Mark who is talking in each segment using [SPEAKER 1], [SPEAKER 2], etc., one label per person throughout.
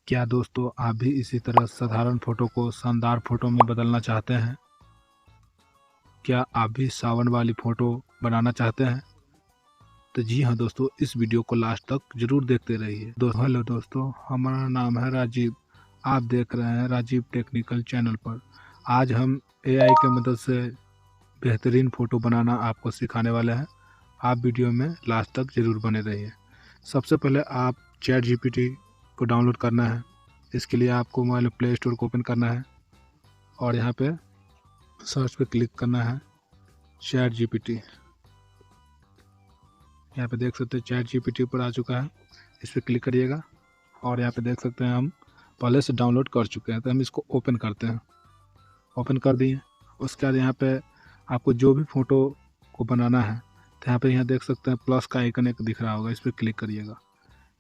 [SPEAKER 1] क्या दोस्तों आप भी इसी तरह साधारण फ़ोटो को शानदार फ़ोटो में बदलना चाहते हैं? क्या आप भी सावन वाली फ़ोटो बनाना चाहते हैं? तो जी हाँ दोस्तों, इस वीडियो को लास्ट तक ज़रूर देखते रहिए। हेलो दोस्तों, हमारा नाम है राजीव। आप देख रहे हैं राजीव टेक्निकल चैनल पर। आज हम एआई की मदद से बेहतरीन फ़ोटो बनाना आपको सिखाने वाले हैं। आप वीडियो में लास्ट तक ज़रूर बने रहिए। सबसे पहले आप चैट जीपीटी को डाउनलोड करना है। इसके लिए आपको मोबाइल में प्ले स्टोर को ओपन करना है और यहाँ पे सर्च पे क्लिक करना है चैट जीपीटी। यहाँ पे देख सकते हैं चैट जीपीटी पर आ चुका है। इस पर क्लिक करिएगा और यहाँ पे देख सकते हैं हम पहले से डाउनलोड कर चुके हैं, तो हम इसको ओपन करते हैं। ओपन कर दिए। उसके बाद यहाँ पे आपको जो भी फ़ोटो को बनाना है तो यहाँ देख सकते हैं प्लस का आइकन एक दिख रहा होगा, इस पर क्लिक करिएगा।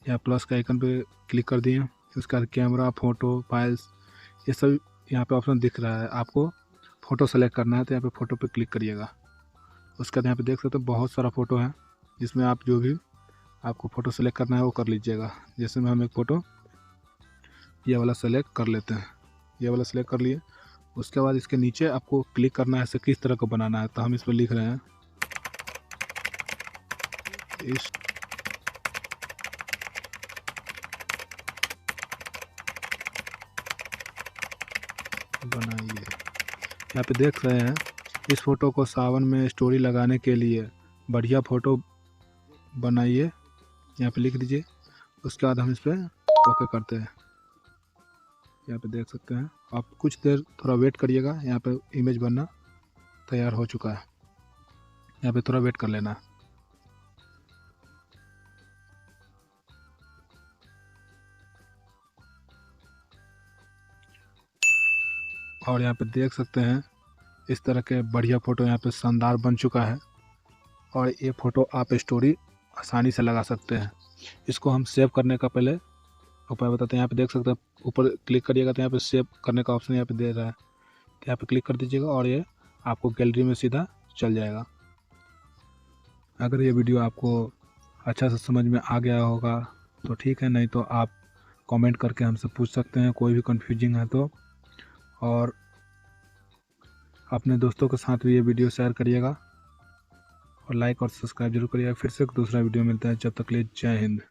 [SPEAKER 1] यहाँ प्लस का आइकन पे क्लिक कर दिए। उसके बाद कैमरा, फ़ोटो, फाइल्स, ये सब यहाँ पे ऑप्शन दिख रहा है। आपको फ़ोटो सेलेक्ट करना है तो यहाँ पे फ़ोटो पे क्लिक करिएगा। उसके बाद यहाँ पे देख सकते हैं बहुत सारा फ़ोटो है, जिसमें आप जो भी आपको फ़ोटो सेलेक्ट करना है वो कर लीजिएगा। जैसे में हम एक फ़ोटो ये वाला सेलेक्ट कर लेते हैं। ये वाला सेलेक्ट कर लिए। उसके बाद इसके नीचे आपको क्लिक करना है, इसे किस तरह का बनाना है, तो हम इस पर लिख रहे हैं इस बनाइए। यहाँ पे देख रहे हैं इस फ़ोटो को सावन में स्टोरी लगाने के लिए बढ़िया फ़ोटो बनाइए, यहाँ पे लिख दीजिए। उसके बाद हम इस पर ओके करते हैं। यहाँ पे देख सकते हैं, आप कुछ देर थोड़ा वेट करिएगा। यहाँ पे इमेज बनना तैयार हो चुका है, यहाँ पे थोड़ा वेट कर लेना। और यहाँ पे देख सकते हैं इस तरह के बढ़िया फ़ोटो यहाँ पे शानदार बन चुका है और ये फ़ोटो आप स्टोरी आसानी से लगा सकते हैं। इसको हम सेव करने का पहले उपाय बताते हैं। यहाँ पे देख सकते हैं ऊपर क्लिक करिएगा तो यहाँ पे सेव करने का ऑप्शन यहाँ पे दे रहा है, तो यहाँ पे क्लिक कर दीजिएगा और ये आपको गैलरी में सीधा चल जाएगा। अगर ये वीडियो आपको अच्छा से समझ में आ गया होगा तो ठीक है, नहीं तो आप कमेंट करके हमसे पूछ सकते हैं कोई भी कन्फ्यूजिंग है तो। और अपने दोस्तों के साथ भी ये वीडियो शेयर करिएगा और लाइक और सब्सक्राइब जरूर करिएगा। फिर से एक दूसरा वीडियो मिलता है, जब तक के लिए जय हिंद।